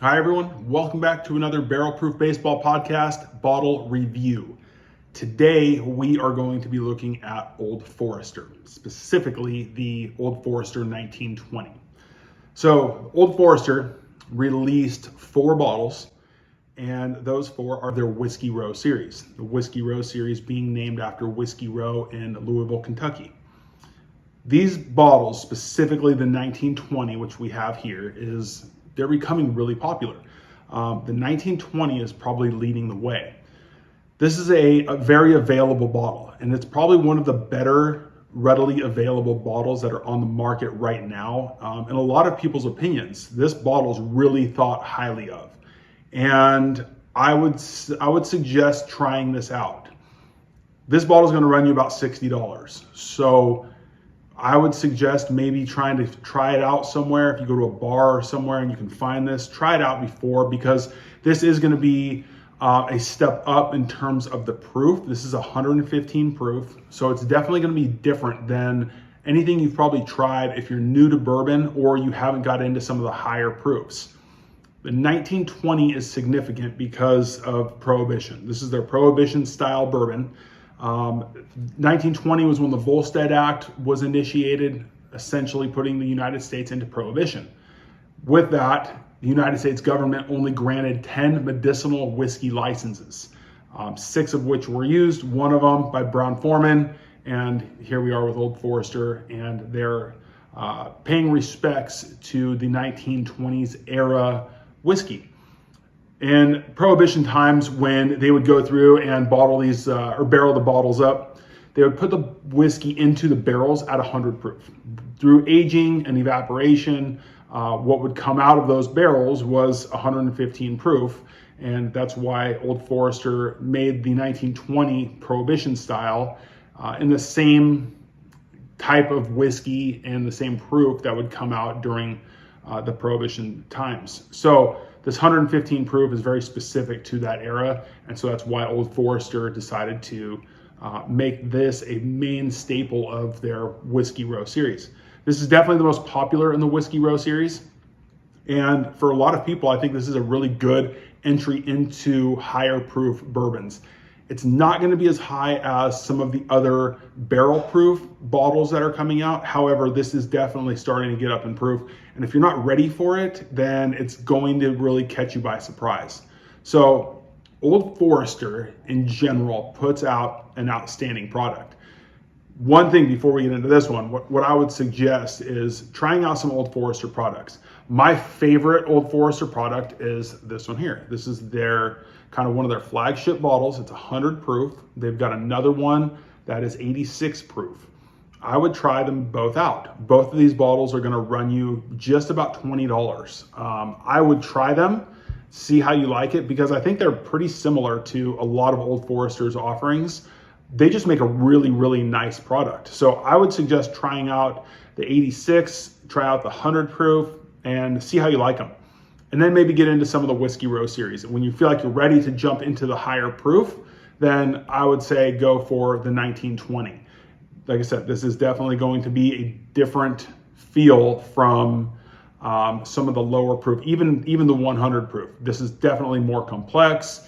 Hi everyone, welcome back to another Barrel Proof Baseball Podcast bottle review. Today we are going to be looking at Old Forester, specifically the Old Forester 1920. So Old Forester released 4 bottles, and those 4 are their Whiskey Row series. The Whiskey Row series being named after Whiskey Row in Louisville, Kentucky. These bottles, specifically the 1920, which we have here, they're becoming really popular. The 1920 is probably leading the way. This is a very available bottle, and it's probably one of the better readily available bottles that are on the market right now. In a lot of people's opinions, this bottle is really thought highly of. And I would suggest trying this out. This bottle is going to run you about $60. So I would suggest maybe trying to try it out somewhere. If you go to a bar or somewhere and you can find this, try it out before, because this is going to be a step up in terms of the proof. This is 115 proof, so it's definitely going to be different than anything you've probably tried if you're new to bourbon or you haven't got into some of the higher proofs. The 1920 is significant because of Prohibition. This is their Prohibition style bourbon. 1920 was when the Volstead Act was initiated, essentially putting the United States into Prohibition. With that, the United States government only granted 10 medicinal whiskey licenses, 6 of which were used, one of them by Brown-Forman, and here we are with Old Forester, and they're paying respects to the 1920s era whiskey. In Prohibition times, when they would go through and bottle these or barrel the bottles up, they would put the whiskey into the barrels at 100 proof. Through aging and evaporation, what would come out of those barrels was 115 proof, and that's why Old Forester made the 1920 Prohibition style in the same type of whiskey and the same proof that would come out during the Prohibition times. So this 115 proof is very specific to that era, and so that's why Old Forester decided to make this a main staple of their Whiskey Row series. This is definitely the most popular in the Whiskey Row series, and for a lot of people, I think this is a really good entry into higher proof bourbons. It's not going to be as high as some of the other barrel proof bottles that are coming out. However, this is definitely starting to get up in proof. And if you're not ready for it, then it's going to really catch you by surprise. So Old Forester in general puts out an outstanding product. One thing before we get into this one, what I would suggest is trying out some Old Forester products. My favorite Old Forester product is this one here. This is their kind of one of their flagship bottles. It's 100 proof. They've got another one that is 86 proof. I would try them both out. Both of these bottles are going to run you just about $20. I would try them, see how you like it, because I think they're pretty similar to a lot of Old Forester's offerings. They just make a really, really nice product. So I would suggest trying out the 86, try out the 100 proof, and see how you like them. And then maybe get into some of the Whiskey Row series. When you feel like you're ready to jump into the higher proof, then I would say go for the 1920. Like I said, this is definitely going to be a different feel from some of the lower proof, even the 100 proof. This is definitely more complex.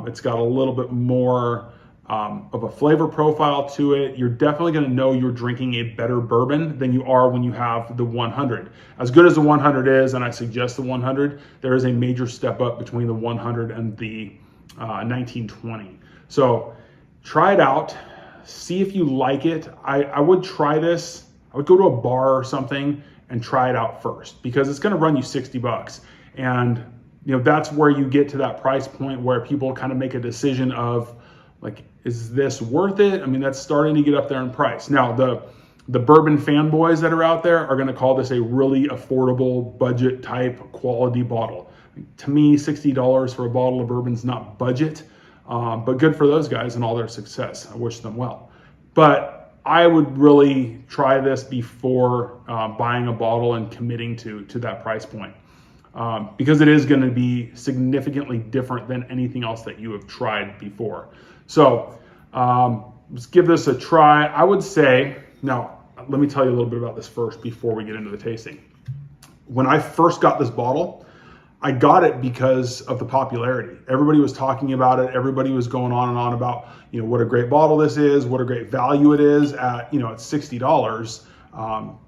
It's got a little bit more of a flavor profile to it. You're definitely going to know you're drinking a better bourbon than you are when you have the 100. As good as the 100 is, and I suggest the 100, there is a major step up between the 100 and the 1920. So try it out, see if you like it. I would try this. I would go to a bar or something and try it out first, because it's going to run you $60. And that's where you get to that price point where people kind of make a decision of, like, is this worth it? I mean, that's starting to get up there in price. Now, the bourbon fanboys that are out there are going to call this a really affordable budget type quality bottle. To me, $60 for a bottle of bourbon is not budget, but good for those guys and all their success. I wish them well. But I would really try this before buying a bottle and committing to that price point, because it is going to be significantly different than anything else that you have tried before. So let's give this a try. I would say, now let me tell you a little bit about this first before we get into the tasting. When I first got this bottle, I got it because of the popularity. Everybody was talking about it. Everybody was going on and on about, what a great bottle this is, what a great value it is at, at $60,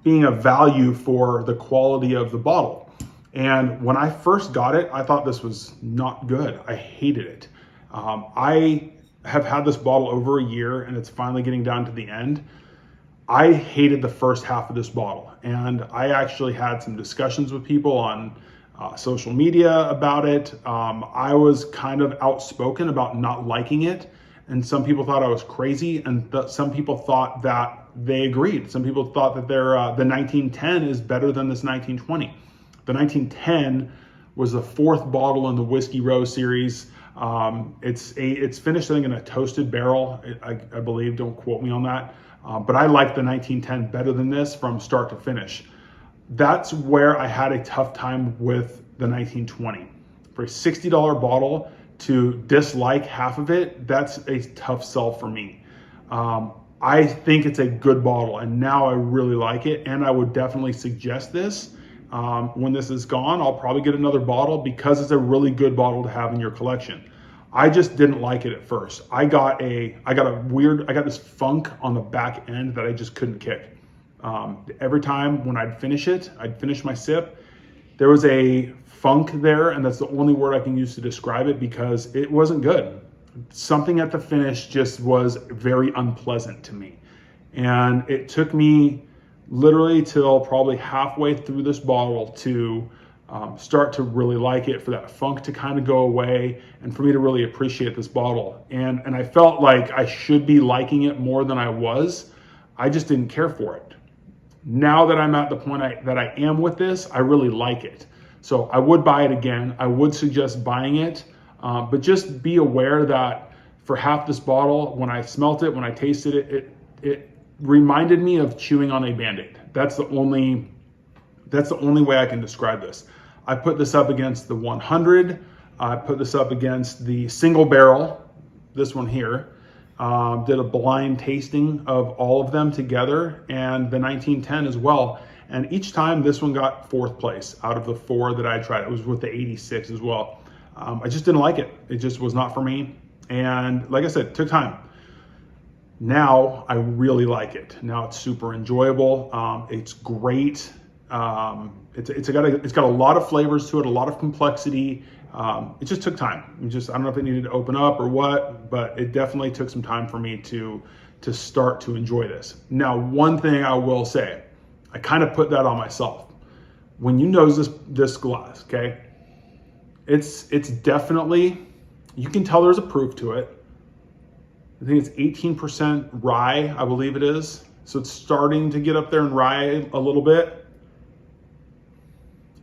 being a value for the quality of the bottle. And when I first got it, I thought this was not good. I hated it. I have had this bottle over a year, and it's finally getting down to the end. I hated the first half of this bottle, and I actually had some discussions with people on social media about it. I was kind of outspoken about not liking it, and some people thought I was crazy, and some people thought that they agreed. Some people thought that the 1910 is better than this 1920. The 1910 was the fourth bottle in the Whiskey Row series. It's finished, I think, in a toasted barrel, I believe. Don't quote me on that. But I like the 1910 better than this from start to finish. That's where I had a tough time with the 1920. For a $60 bottle to dislike half of it, that's a tough sell for me. I think it's a good bottle, and now I really like it, and I would definitely suggest this. When this is gone, I'll probably get another bottle because it's a really good bottle to have in your collection. I just didn't like it at first. I got this funk on the back end that I just couldn't kick. Every time when I'd finish my sip, there was a funk there, and that's the only word I can use to describe it because it wasn't good. Something at the finish just was very unpleasant to me. And it took me literally till probably halfway through this bottle to start to really like it, for that funk to kind of go away, and for me to really appreciate this bottle. And I felt like I should be liking it more than I was. I just didn't care for it. Now that I'm at the point that I am with this, I really like it. So I would buy it again. I would suggest buying it, but just be aware that for half this bottle, when I smelt it, when I tasted it, it reminded me of chewing on a Band-Aid. That's the only way I can describe this. I put this up against the 100. I put this up against the single barrel, this one here. Did a blind tasting of all of them together, and the 1910 as well. And each time this one got fourth place out of the four that I tried. It was with the 86 as well. I just didn't like it. It just was not for me. And like I said, it took time. Now I really like it. Now it's super enjoyable. It's great. It's got a lot of flavors to it, a lot of complexity. It just took time. I don't know if it needed to open up or what, but it definitely took some time for me to start to enjoy this. Now, one thing I will say, I kind of put that on myself. When you nose this glass, okay, it's definitely, you can tell there's a proof to it. I think it's 18% rye, I believe it is. So it's starting to get up there in rye a little bit.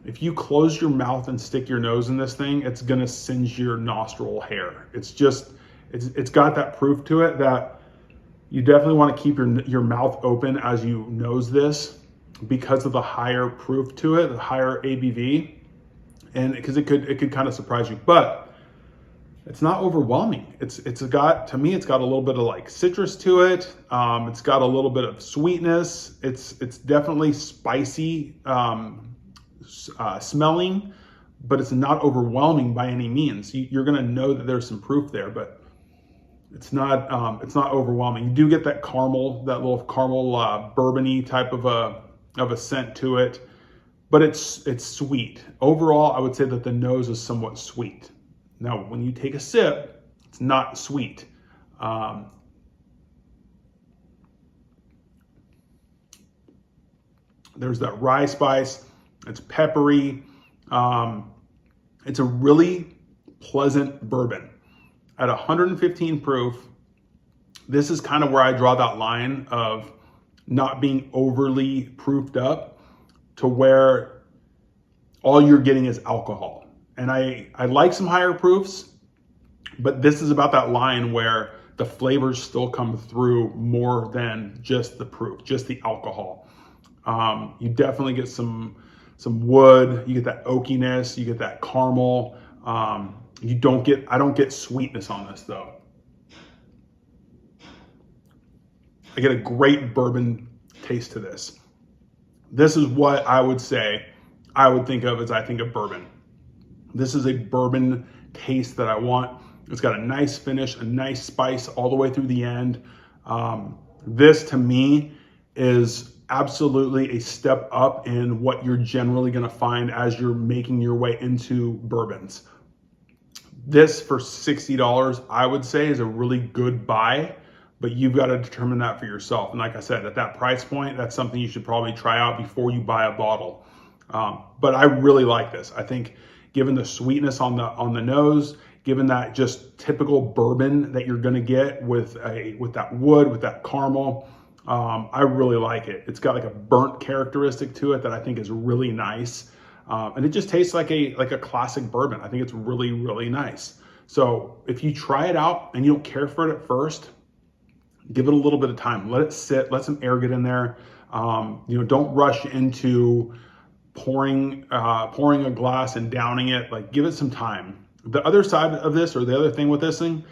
If you close your mouth and stick your nose in this thing, it's gonna singe your nostril hair. It's got that proof to it that you definitely want to keep your mouth open as you nose this because of the higher proof to it, the higher ABV, and because it could kind of surprise you. But it's not overwhelming. It's got a little bit of like citrus to it. It's got a little bit of sweetness. It's definitely spicy. Smelling, but it's not overwhelming by any means. You're going to know that there's some proof there, but it's not overwhelming. You do get that little caramel bourbon-y type of a scent to it, but it's sweet. Overall, I would say that the nose is somewhat sweet. Now, when you take a sip, it's not sweet. There's that rye spice. It's peppery. It's a really pleasant bourbon. At 115 proof, this is kind of where I draw that line of not being overly proofed up to where all you're getting is alcohol. And I like some higher proofs, but this is about that line where the flavors still come through more than just the proof, just the alcohol. You definitely get some wood, you get that oakiness, you get that caramel. I don't get sweetness on this though. I get a great bourbon taste to this. This is what I would say I would think of as I think of bourbon. This is a bourbon taste that I want. It's got a nice finish, a nice spice all the way through the end. This to me is absolutely a step up in what you're generally going to find as you're making your way into bourbons. This for $60, I would say, is a really good buy, but you've got to determine that for yourself. And like I said, at that price point, that's something you should probably try out before you buy a bottle. But I really like this. I think given the sweetness on the nose, given that just typical bourbon that you're going to get with that wood, with that caramel, I really like it. It's got like a burnt characteristic to it that I think is really nice. And it just tastes like a classic bourbon. I think it's really, really nice. So if you try it out and you don't care for it at first, give it a little bit of time. Let it sit, let some air get in there. Don't rush into pouring a glass and downing it. Like, give it some time. The other side of this, or the other thing with this thing,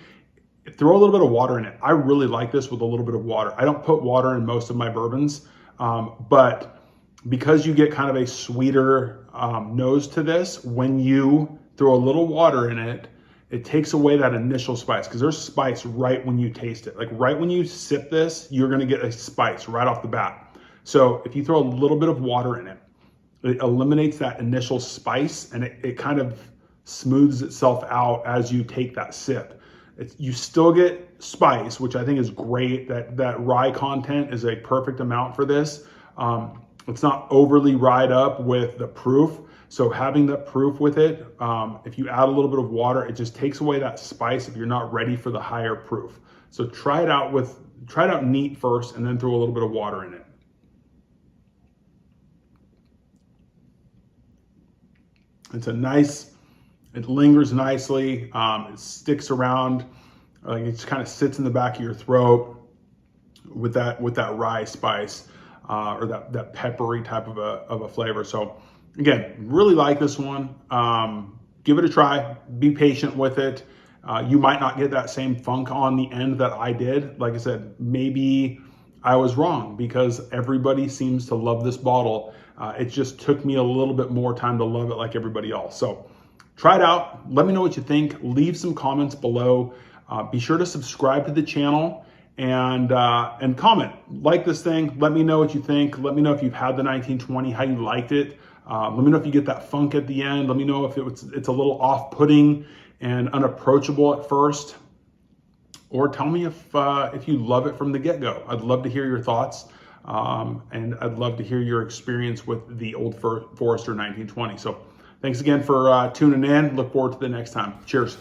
throw a little bit of water in it. I really like this with a little bit of water. I don't put water in most of my bourbons, but because you get kind of a sweeter nose to this, when you throw a little water in it, it takes away that initial spice, because there's spice right when you taste it. Like right when you sip this, you're going to get a spice right off the bat. So if you throw a little bit of water in it, it eliminates that initial spice, and it kind of smooths itself out as you take that sip. You still get spice, which I think is great. That rye content is a perfect amount for this. It's not overly ryeed up with the proof. So having that proof with it, if you add a little bit of water, it just takes away that spice if you're not ready for the higher proof. So try it out neat first, and then throw a little bit of water in it. It lingers nicely. It sticks around. Like it just kind of sits in the back of your throat with that rye spice, or that peppery type of a flavor. So again, really like this one. Give it a try. Be patient with it. You might not get that same funk on the end that I did. Like I said, maybe I was wrong, because everybody seems to love this bottle. It just took me a little bit more time to love it like everybody else. So try it out. Let me know what you think. Leave some comments below. Be sure to subscribe to the channel and comment. Like this thing. Let me know what you think. Let me know if you've had the 1920, how you liked it. Let me know if you get that funk at the end. Let me know if it's a little off-putting and unapproachable at first. Or tell me if you love it from the get-go. I'd love to hear your thoughts. And I'd love to hear your experience with the Old Forester 1920. So thanks again for tuning in. Look forward to the next time. Cheers.